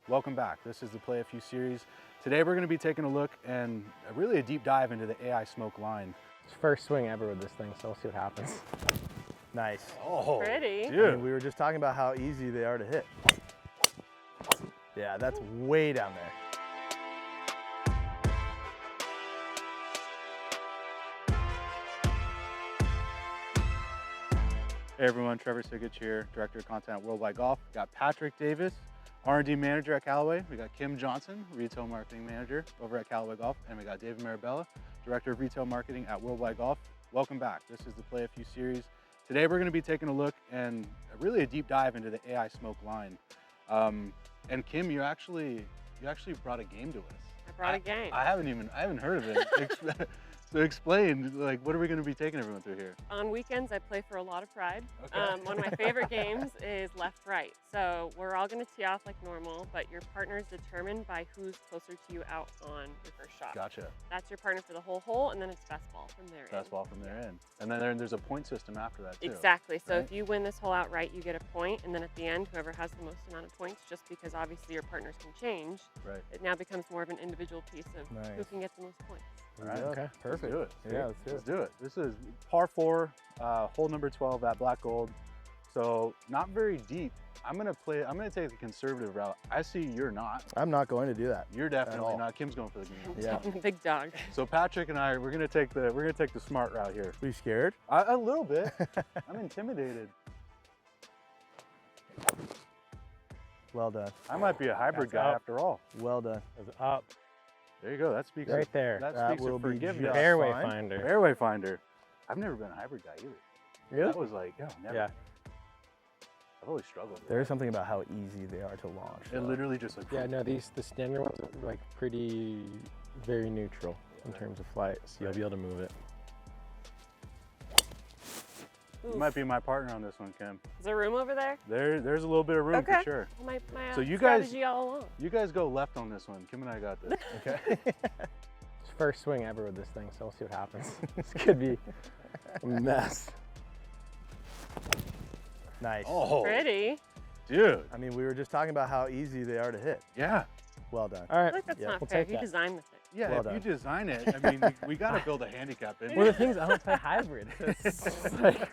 Welcome back. This is the Play a Few series. Today we're going to be taking a look and really a deep dive into the AI smoke line. It's first swing ever with this thing, so we'll see what happens. Nice. Oh, Pretty. dude. I mean, we were just talking about how easy they are to hit. Yeah, that's way down there. Hey everyone, Trevor Cigich here, Director of Content at Worldwide Golf. We got Patrick Davis, R&D Manager at Callaway. We got Kim Johnson, Retail Marketing Manager over at Callaway Golf. And we got David Marabella, Director of Retail Marketing at Worldwide Golf. Welcome back. This is the Play a Few series. Today we're going to be taking a look and really a deep dive into the AI smoke line. And Kim, you actually brought a game to us. I brought a game. I haven't heard of it. So explain, like, what are we going to be taking everyone through here? On weekends, I play for a lot of pride. Okay. One of my favorite games is left-right. So we're all going to tee off like normal, but your partner is determined by who's closer to you out on your first shot. Gotcha. That's your partner for the whole hole, and then it's best ball from there. Best ball from there in. And then there's a point system after that too. Exactly. So right? if you win this hole outright, you get a point, and then at the end, whoever has the most amount of points, just because obviously your partners can change, Right. it now becomes more of an individual piece of who Nice. can get the most points. All right. Okay, perfect. Let's do it. Yeah, let's do it. Let's do it. This is par 4, hole number 12 at Black Gold. So not very deep. I'm gonna take the conservative route. I see you're not. I'm not going to do that. You're definitely all. not. Kim's going for the game. Yeah. Big dog. So Patrick and I, we're gonna take the smart route here. Are you scared? A little bit. I'm intimidated. Well done. I might be a hybrid That's guy up. after all. Well done. It's up, There you go. That speaks right of, there. That That speaks will of be forgiveness. just Fairway fine. finder. Fairway finder. I've never been a hybrid guy either. Really? That was like, yeah, never. Yeah. I've always struggled with There's something about how easy they are to launch. it. though. Literally just like, Yeah, no, the standard ones are like very neutral in terms of flight, so you'll be able to move it. you might be my partner on this one, Kim. Is there room over there? There's a little bit of room Okay. for sure. My So you guys- strategy all along. You guys go left on this one. Kim and I got this. Okay. It's first swing ever with this thing, so we'll see what happens. This could be a mess. Nice. Oh, Pretty. dude. I mean, we were just talking about how easy they are to hit. Yeah. Well done. All I right. feel like that's Yeah, not we'll fair. take If you that. design the thing. Yeah, Well if done. you design it, I mean, we got to build a handicap in. Well, the thing is, I don't play hybrid. It's like,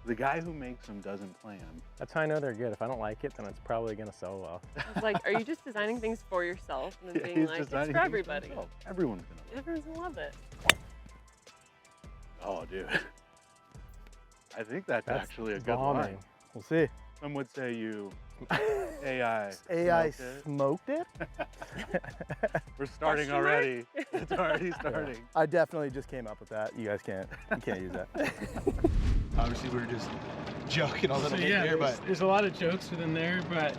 The guy who makes them doesn't play them. that's how I know they're good. If I don't like it, then it's probably gonna sell well. It's like, are you just designing things for yourself and then being He's like, it's designing for things everybody? himself. Everyone's gonna love Everyone's gonna love it. it. Oh, dude. I think that's actually a good bombing. line. We'll see. Some would say you AI. AI smoked it. smoked it? We're starting Question mark? already. It's already starting. I definitely just came up with that. You guys can't use that. Obviously, we were just joking a little bit yeah, here, but there's a lot of jokes within there, but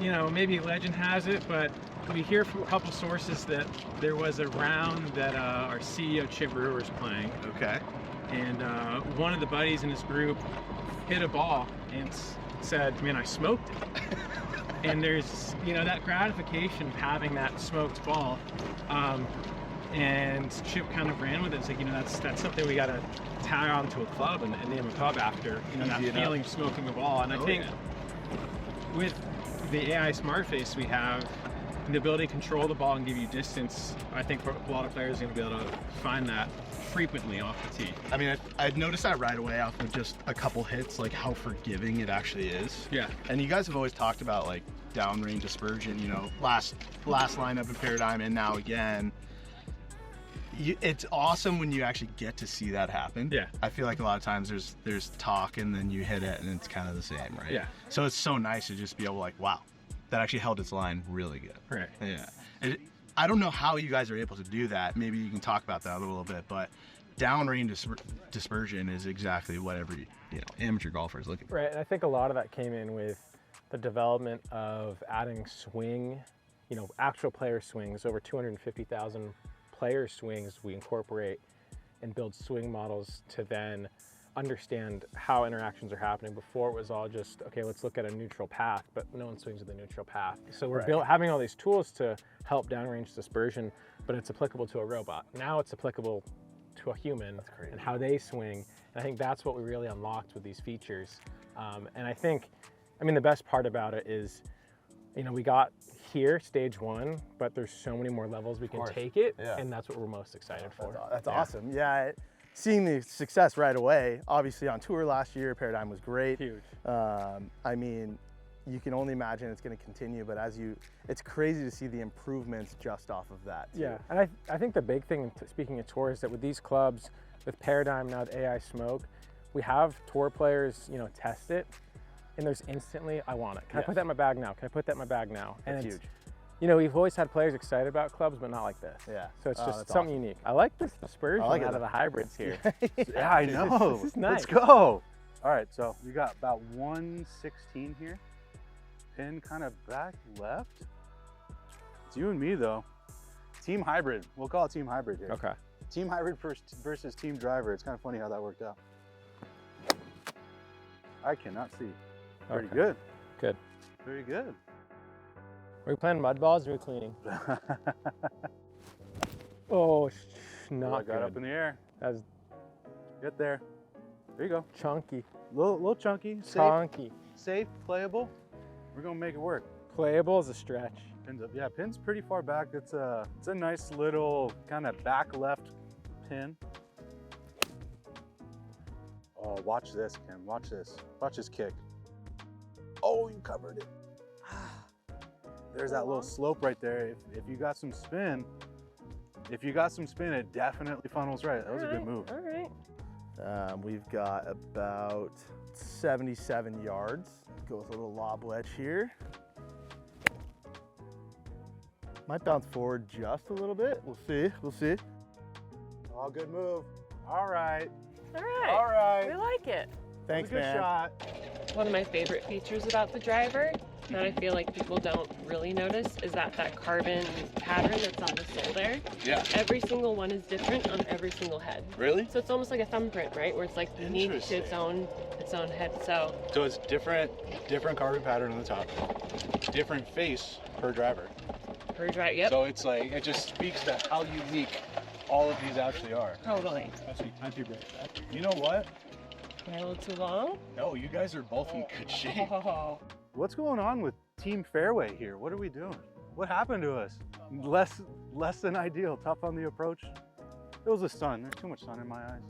you know, maybe legend has it, but we hear from a couple sources that there was a round that our CEO Chip Brewer was playing, okay. and one of the buddies in his group hit a ball and said, "Man, I smoked it." And there's, you know, that gratification of having that smoked ball. And Chip kind of ran with it. It's like, you know, that's something we got to tie on to a club and name a club after, you know, that Easy enough. feeling of smoking a ball. And I think with the AI smart face we have, the ability to control the ball and give you distance, I think for a lot of players are going to be able to find that frequently off the tee. I mean, I'd noticed that right away off of just a couple hits, like how forgiving it actually is. Yeah. And you guys have always talked about like downrange dispersion, you know, last lineup in Paradigm and now again. It's awesome when you actually get to see that happen. Yeah. I feel like a lot of times there's talk and then you hit it and it's kind of the same, right? Yeah. So it's so nice to just be able to like, wow, that actually held its line really good. Right. Yeah. I don't know how you guys are able to do that. Maybe you can talk about that a little bit, but downrange dispersion is exactly what every amateur golfer is looking for. Right, and I think a lot of that came in with the development of adding swing, you know, actual player swings, over 250,000 player swings we incorporate and build swing models to then understand how interactions are happening. Before it was all just, okay, let's look at a neutral path, but no one swings at the neutral path. So we're having all these tools to help downrange dispersion, but it's applicable to a robot. Now it's applicable to a human and how they swing. And I think that's what we really unlocked with these features. And I think, I mean, the best part about it is You know, we got here, stage 1, but there's so many more levels we can take it, Yeah. and that's what we're most excited for. That's awesome. Yeah, seeing the success right away, obviously on tour last year, Paradigm was great. Huge. I mean, you can only imagine it's going to continue, but it's crazy to see the improvements just off of that too. Yeah, and I think the big thing, speaking of tours, that with these clubs, with Paradigm, now the AI Smoke, we have tour players, you know, test it, and there's instantly, I want it. Can I put that in my bag now? Can I put that in my bag now? And That's it's huge. You know, we've always had players excited about clubs, but not like this. Yeah. So it's Oh, just that's something unique. I like this dispersion like it. out of the hybrids here. Yeah, I know. This is nice. Let's go. All right, so we got about 116 here. Pin kind of back left. It's you and me though. Team hybrid. We'll call it team hybrid here. Okay. Team hybrid versus team driver. It's kind of funny how that worked out. I cannot see. Pretty Okay. good. Good. Very good. Are we playing mud balls or are we cleaning? Oh, not I got good. up in the air. That's Get there. There you go. chunky. Little chunky. Safe. Chunky. Safe. Playable. We're gonna make it work. Playable is a stretch. Pins up. Yeah, pin's pretty far back. It's a nice little kind of back left pin. Oh, watch this, Kim. Watch this. Watch this kick. Oh, you covered it. There's that little slope right there. If you got some spin, it definitely funnels right. That was a good move. All right. We've got about 77 yards. Go with a little lob wedge here. Might bounce forward just a little bit. We'll see. We'll see. Oh, good move. All right. All right. All right. We like it. Thanks, Good man. shot. One of my favorite features about the driver that I feel like people don't really notice is that carbon pattern that's on the sole there. Yeah. Every single one is different on every single head. Really? So it's almost like a thumbprint, right? Where it's like unique to its own head. So So it's different carbon pattern on the top, different face per driver. per drive, yep. So it's like, it just speaks to how unique all of these actually are. Totally. Actually, time to break that. You know what? Am I a little too long? No, you guys are both in good shape. Oh. What's going on with Team Fairway here? What are we doing? What happened to us? Less than ideal. Tough on the approach. It was the sun. There's too much sun in my eyes.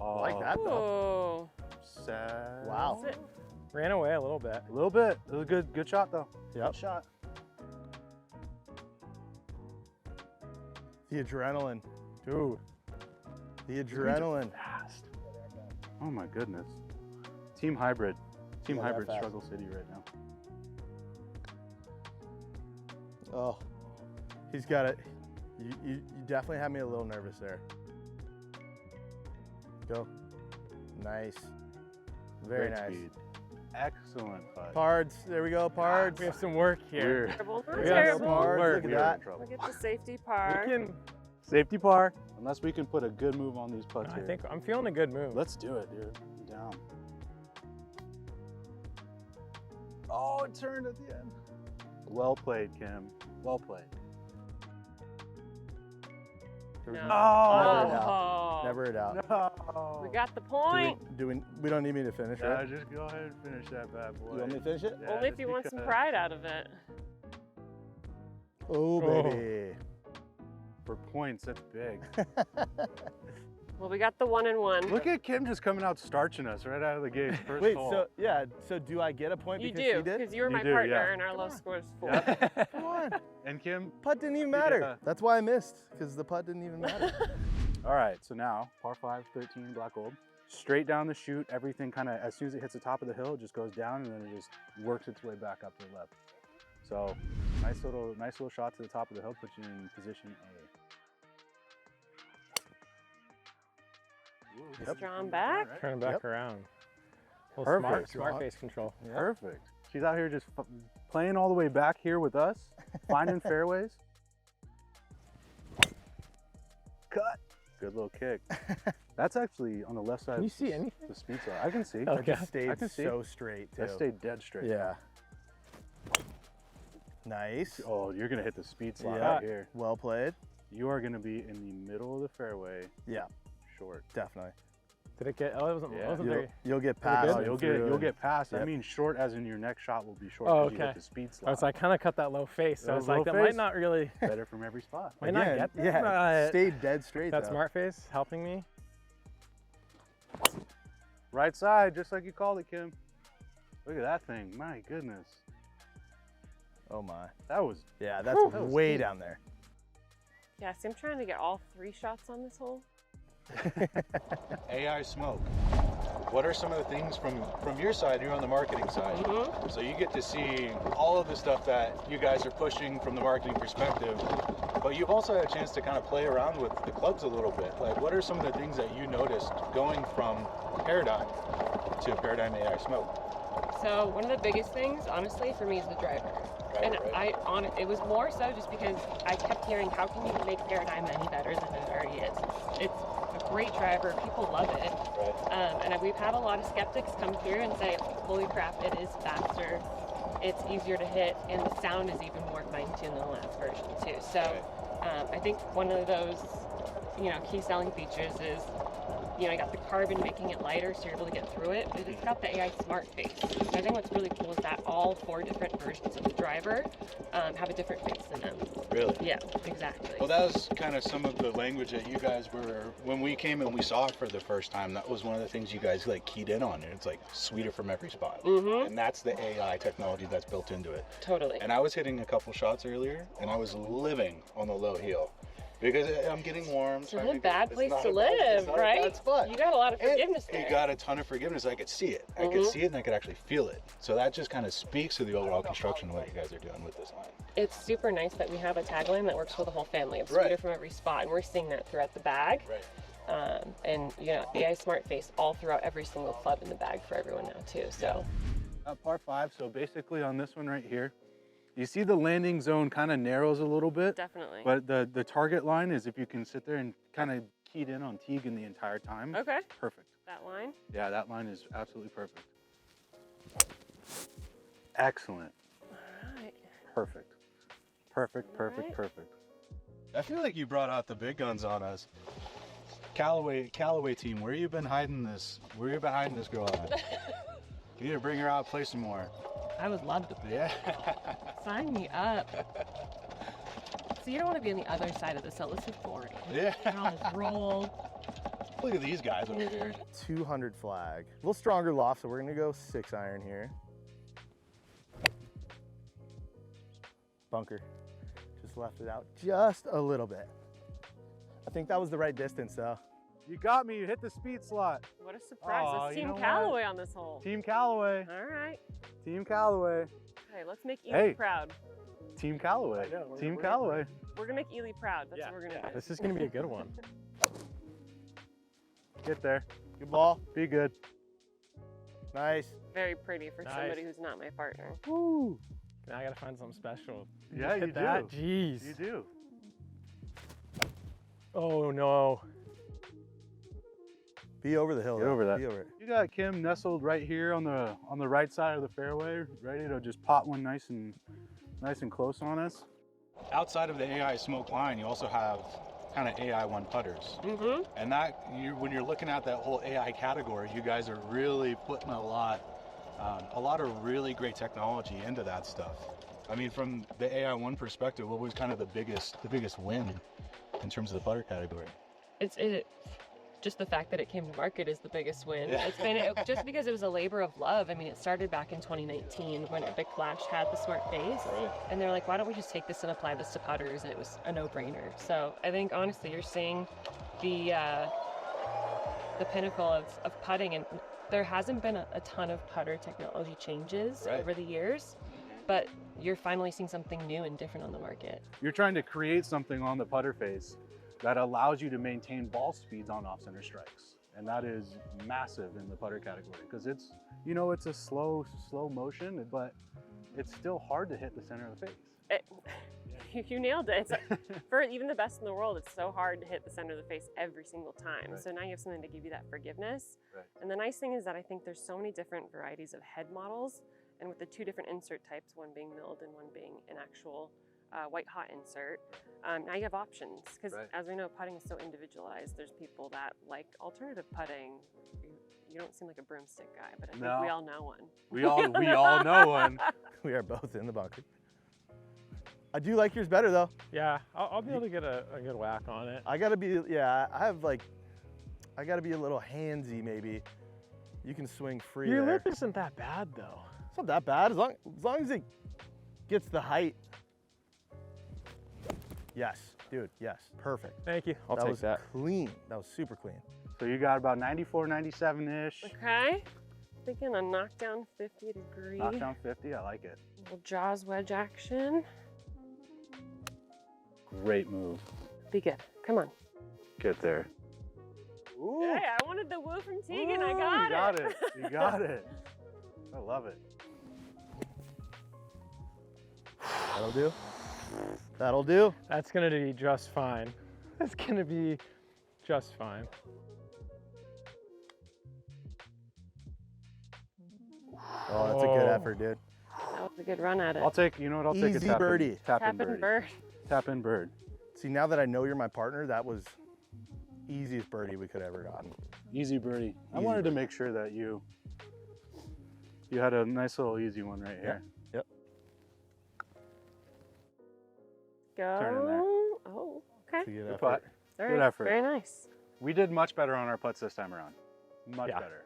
Oh, I like that though. Oh. sad. Wow. That's it. Ran away a little bit. A little bit. It was a good shot though. Yep. Good shot. The adrenaline. Dude. The adrenaline. Fast. Oh my goodness. Team hybrid. Team Yeah, they're hybrid fast. struggle city right now. Oh, he's got it. You definitely had me a little nervous there. Go. Nice. Very Great nice. speed. Excellent putt. Pards. There we go. Pards. We have some work here. Terrible. Not We got terrible. some pards. We're Look at in that. trouble. Look at the safety par. We can, Safety par. Unless we can put a good move on these putts I here. think I'm feeling a good move. Let's do it, dude. I'm down. Oh, it turned at the end. Well played, Kim. Well played. No. Oh, Never it out. no. We got the point. We don't need me to finish, Yeah, right? just go ahead and finish that bad boy. You want me to finish it? Yeah, Only if just you want some because- pride out of it. Oh, baby. For points, that's big. Well, we got the 1-1. Look at Kim just coming out starching us right out of the gate. First Wait, hole. so do I get a point You because do, she did? because you were You my do, partner yeah. and our low score is 4. Yep. Come on. And Kim. Putt didn't even matter. Yeah. That's why I missed, because the putt didn't even matter. All right, so now par 5, 13, black gold. Straight down the chute, everything kind of, as soon as it hits the top of the hill, it just goes down and then it just works its way back up to the left. So nice little shot to the top of the hill, puts you in position A. Ooh, It's drawn back. All right. Turn it back Yep. around. Well, Perfect. smart face control. Perfect. She's out here just playing all the way back here with us, finding fairways. Cut. Good little kick. That's actually on the left side. Can you of see anything? the speed side. I can see. Okay. That stayed I can see. so straight, too. That stayed dead straight. Yeah. Nice. Oh, you're gonna hit the speed slot Yeah. right here. Well played. You are gonna be in the middle of the fairway, Yeah, short. definitely. Did it get? Oh, it wasn't. Yeah. It wasn't You'll, very. you'll get it past. good? Oh, and you'll through get past. I Yep. mean short as in your next shot will be short Oh, because you hit okay. the speed I slot. was like, kind of cut that low face. So I was like, Low that face? might not really. Better from every spot. Might not Again, get there, yeah, but stayed dead straight. that though. smart face helping me. Right side, just like you called it, Kim. Look at that thing. My goodness. Oh my. That was Yeah, that's That was way deep. down there. Yeah, see, I'm trying to get all 3 shots on this hole. AI smoke. What are some of the things from your side? You're on the marketing side, Mhm. so you get to see all of the stuff that you guys are pushing from the marketing perspective. But you've also had a chance to kind of play around with the clubs a little bit. Like, what are some of the things that you noticed going from Paradigm to Paradigm AI Smoke? So one of the biggest things, honestly, for me is the driver. And it was more so just because I kept hearing, how can you make Paradigm any better than it already is? It's a great driver, people love it. And we've had a lot of skeptics come through and say, holy crap, it is faster, it's easier to hit, and the sound is even more fine-tuned than the last version too. So I think one of those, key selling features is, you got the carbon making it lighter so you're able to get through it, but it's got the AI smart face. So I think what's really cool is that all 4 different versions of the driver have a different face in them. Really? Yeah, exactly. Well, that was kind of some of the language that you guys were, when we came and we saw it for the first time, that was one of the things you guys like keyed in on. It's like sweeter from every spot. Mm-hmm. And that's the AI technology that's built into it. Totally. And I was hitting a couple shots earlier and I was living on the low heel. Because I'm getting warm. It's not a bad place to live, right? Bad spot. You got a lot of forgiveness And there. you got a ton of forgiveness. I could see it. I could see it and I could actually feel it. So that just kind of speaks to the overall construction of what you guys are doing with this line. It's super nice that we have a tagline that works for the whole family of sweeter from every spot, and we're seeing that throughout the bag. Right. And AI Smart Face all throughout every single club in the bag for everyone now too. So. Par 5. So basically on this one right here, you see the landing zone kind of narrows a little bit. Definitely. But the target line is if you can sit there and kind of keyed in on Teagan the entire time. Okay. Perfect. That line. Yeah, that line is absolutely perfect. Excellent. All right. Perfect. Perfect, perfect, Alright. perfect. I feel like you brought out the big guns on us. Callaway team, where you been hiding this? Where you been hiding this girl at? You need to bring her out, play some more. I would love to. Yeah. Sign me up. So you don't want to be on the other side of the cell. This is boring. Yeah. You're on this roll. Look at these guys over here. 200 flag. A little stronger loft, so we're gonna go 6 iron here. Bunker. Just left it out just a little bit. I think that was the right distance though. You got me. You hit the speed slot. What a surprise. Aw, It's you Team know what? Callaway on this hole. Team Callaway. All right. Team Callaway. Okay, let's make Ely Hey. proud. Team Callaway. I know, we're- Team we're- Callaway. We're going to make Ely proud. That's what we're going to do. This is gonna be a good one. Get there. Good ball. Be good. Nice. Very pretty for Nice. somebody who's not my partner. Woo! Now I gotta find something special. Yeah, Hit you that. do. Jeez. You do. Oh no. Be over the hill. Get though. over that. Be over it. You got Kim nestled right here on the right side of the fairway, ready to just pot one nice and close on us. Outside of the AI smoke line, you also have kind of AI one putters, and that when you're looking at that whole AI category, you guys are really putting a lot of really great technology into that stuff. I mean, from the AI one perspective, what was kind of the biggest win in terms of the putter category? Just the fact that it came to market is the biggest win. Yeah. It's been just because it was a labor of love. I mean, it started back in 2019 when Big Flash had the smart face, and they're like, why don't we just take this and apply this to putters? And it was a no-brainer. So I think honestly, you're seeing the pinnacle of putting, and there hasn't been a ton of putter technology changes over the years, but you're finally seeing something new and different on the market. You're trying to create something on the putter face that allows you to maintain ball speeds on off-center strikes. And that is massive in the putter category because it's a slow motion, but it's still hard to hit the center of the face. You nailed it. For even the best in the world, it's so hard to hit the center of the face every single time. Right. So now you have something to give you that forgiveness. Right. And the nice thing is that I think there's so many different varieties of head models, and with the 2 different insert types, one being milled and one being an actual white hot insert. Now you have options because, Right. as we know, putting is so individualized. There's people that like alternative putting. You don't seem like a broomstick guy, but I think No. we all know one. We all know one. We are both in the bunker. I do like yours better though. Yeah, I'll be able to get a good whack on it. I gotta be, yeah, I gotta be a little handsy maybe. You can swing free Your there. lip isn't that bad though. It's not that bad as long as it gets the height. Yes, dude, yes, perfect. Thank you. I'll that take was that. clean. That was super clean. So you got about 94, 97-ish. Okay. Thinking a knockdown 50 degree. Knockdown 50, I like it. Little jaws wedge action. Great move. Be good. Come on. Get there. Ooh. Hey, I wanted the woo from Tegan. I Ooh, got you it. got it. You got it. I love it. That'll do. That'll do. That's gonna be just fine. That's gonna be just fine. Oh, that's a good Oh. effort, dude. That was a good run at it. I'll take, you know what, I'll take a Easy tap birdie. in, tap in Tap birdie. and bird. Tap in bird. See, now that I know you're my partner, that was easiest birdie we could have ever gotten. Easy birdie. I Easy wanted to birdie. make sure that you had a nice little easy one right here. Yep. Go. Turn in there. Oh, okay. It's a good Good effort. putt. All Good right. effort. Very nice. We did much better on our putts this time around. Much Yeah. better.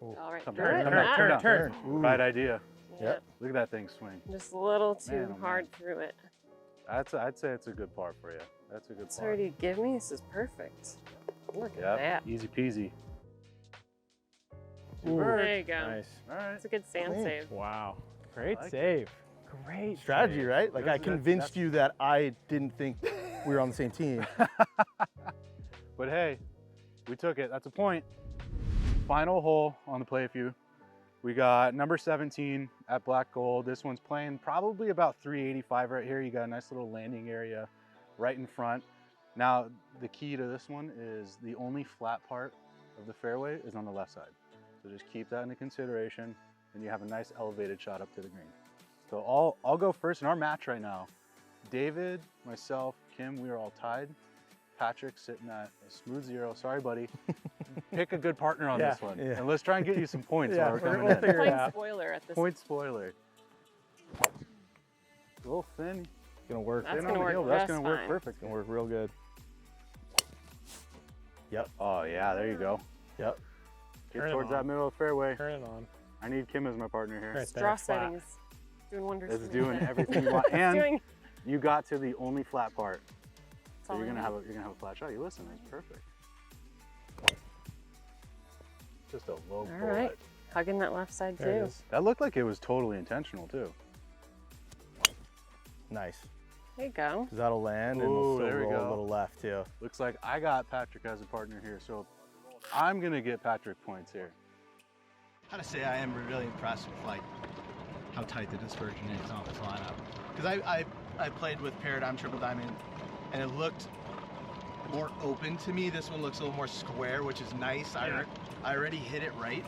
All right. Come Good. back, come Matt. back, turn, turn. Ooh. Right idea. Yep. Look at that thing swing. Just a little too Man, oh, man. hard through it. I'd say it's a good par for you. That's a good It's par. already give me. This is perfect. Look at Yep. that. Easy peasy. Ooh, There you go. nice. All right. It's a good sand Clean. save. Wow. Great like it. save. Great Strategy, save. right? Like I That's- convinced you that I didn't think we were on the same team. But hey, we took it. That's a point. Final hole on the play view. We got number 17 at Black Gold. This one's playing probably about 385 right here. You got a nice little landing area right in front. Now, the key to this one is the only flat part of the fairway is on the left side. So just keep that into consideration and you have a nice elevated shot up to the green. So I'll go first in our match right now. David, myself, Kim, we are all tied. Patrick sitting at a smooth 0. Sorry, buddy. Pick a good partner on this one. yeah. And let's try and get you some points while we're coming we'll in. figure it Playing out. spoiler at this. Point spoiler. A little thin. It's gonna work. That's thin gonna on the work heel, but that's just gonna work fine. perfect. It's gonna work real good. Yep. Oh yeah, there you go. Yep. Get Turn it towards on. that middle of the fairway. Turn it on. I need Kim as my partner here. Right. Straw Flat. settings. Doing wonders. It's for me. doing everything you want. It's And doing. you got to the only flat part. That's So all you're I gonna need. have a flat shot. You listen, that's perfect. Just a low All bullet. right. Hugging that left side There it too. is. That looked like it was totally intentional too. Nice. There you go. Because that'll land and Ooh, we'll still there we roll go. a little left too. Looks like I got Patrick as a partner here, so I'm gonna get Patrick points here. I gotta say I am really impressed with like how tight the dispersion is on this lineup. Because I played with Paradigm Triple Diamond and it looked more open to me. This one looks a little more square, which is nice. Yeah. I already hit it right.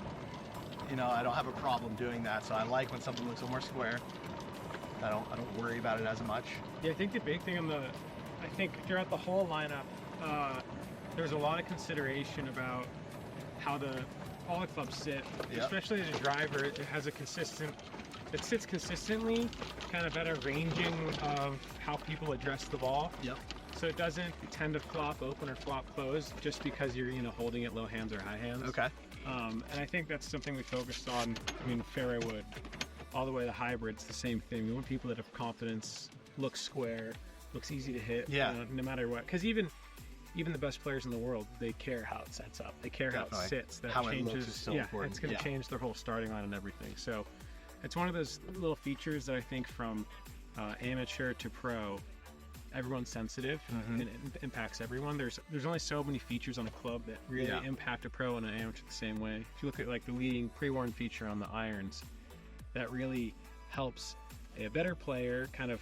You know, I don't have a problem doing that. So I like when something looks a little more square. I don't worry about it as much. Yeah, I think the big thing I think throughout the whole lineup, there's a lot of consideration about how all the clubs sit, Yep. especially as a driver. It sits consistently, kind of at a ranging of how people address the ball. Yep. So it doesn't tend to flop open or flop close just because you're holding it low hands or high hands. Okay. And I think that's something we focused on. I mean, fairway wood, all the way to hybrids, the same thing. We want people that have confidence, looks square, looks easy to hit. Yeah. No matter what, because even the best players in the world, they care how it sets up. They care how Definitely. it sits. That How it changes. looks is so yeah, important. it's going to Yeah. change their whole starting line and everything. So it's one of those little features that I think from amateur to pro, everyone's sensitive Mhm. and it impacts everyone. There's only so many features on a club that really Yeah. impact a pro and an amateur the same way. If you look at like the leading pre-worn feature on the irons, that really helps a better player kind of,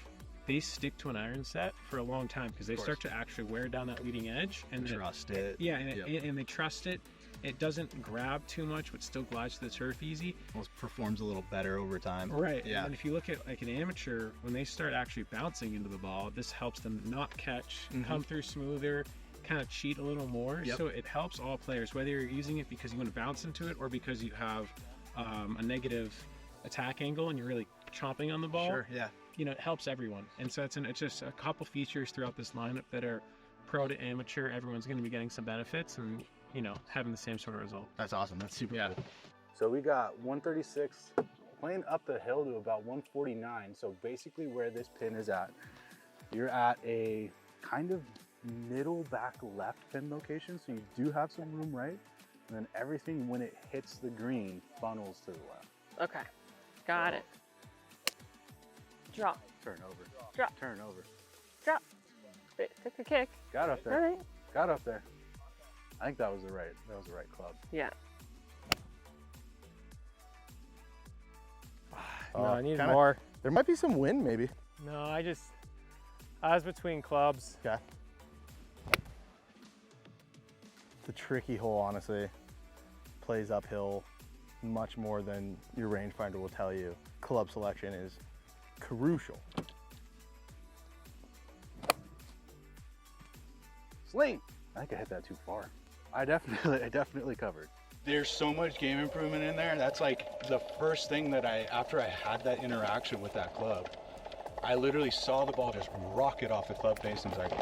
they stick to an iron set for a long time because they course. start to actually wear down that leading edge and Trust it. yeah, Yep. and they trust it, It doesn't grab too much, but still glides to the turf easy. Almost performs a little better over time. Right. Yeah. And if you look at like an amateur, when they start actually bouncing into the ball, this helps them not catch, come through smoother, kind of cheat a little more. Yep. So it helps all players, whether you're using it because you want to bounce into it or because you have a negative attack angle and you're really chomping on the ball. Sure, yeah. You know, it helps everyone. And so it's just a couple features throughout this lineup that are pro to amateur. Everyone's going to be getting some benefits and, you know, having the same sort of result. That's awesome. That's super cool. So we got 136 playing up the hill to about 149. So basically where this pin is at, you're at a kind of middle back left pin location. So you do have some room right. And then everything when it hits the green funnels to the left. Okay, got it. Drop, Turn over. Drop. Turn over. drop. Take a kick. Got up All there. right. Got up there. I think that was the right club. Yeah. No, I need kinda- more. There might be some wind, maybe. No, I was between clubs. Okay. It's a tricky hole, honestly. Plays uphill much more than your rangefinder will tell you. Club selection is crucial. Sling! I think I hit that too far. I definitely covered. There's so much game improvement in there. That's like the first thing that after I had that interaction with that club, I literally saw the ball just rocket off the club face and was like,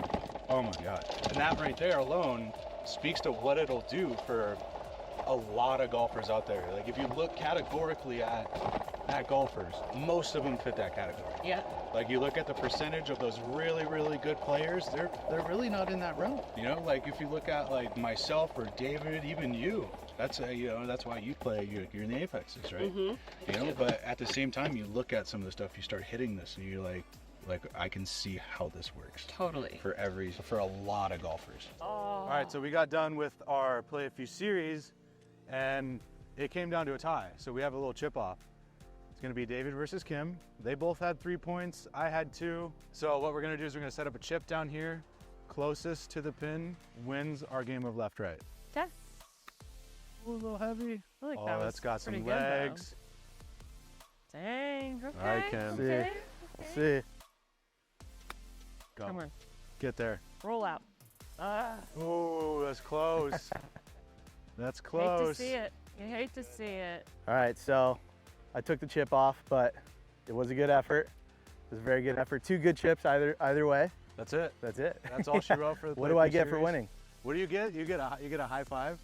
oh my God. And that right there alone speaks to what it'll do for a lot of golfers out there. Like if you look categorically at golfers, most of them fit that category. Yeah. Like you look at the percentage of those really, really good players, they're really not in that realm. You know, like if you look at like myself or David, even you, that's that's why you play. You're in the apexes, right? You know, but at the same time, you look at some of the stuff, you start hitting this, and you're like I can see how this works. Totally. For a lot of golfers. Oh. All right, so we got done with our play a few series, and it came down to a tie. So we have a little chip off. It's gonna be David versus Kim. They both had 3 points, I had 2. So what we're gonna do is we're gonna set up a chip down here. Closest to the pin wins our game of left-right. Okay. Ooh, a little heavy. I like Oh, that was that's got some pretty good, though. legs. Dang. Okay. All right, Kim. Okay. We'll see. Go. Come on. Get there. Roll out. Ooh, that's close. That's close. Hate to see it. You hate to see it. All right, so I took the chip off, but it was a good effort. It was a very good effort. 2 good chips either way. That's it. That's it. That's all she wrote for the What play do I through get for series. winning? What do you get? You get a high five.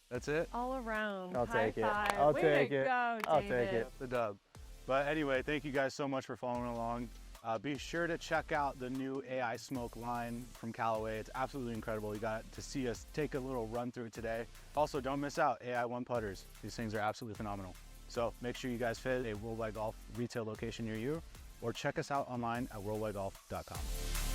That's it. All around. I'll High take it. five. I'll Way take to it. Go, I'll take David. it. The dub. But anyway, thank you guys so much for following along. Be sure to check out the new AI Smoke line from Callaway. It's absolutely incredible. You got to see us take a little run through it today. Also, don't miss out AI 1 putters. These things are absolutely phenomenal. So make sure you guys fit a Worldwide Golf retail location near you, or check us out online at worldwidegolf.com.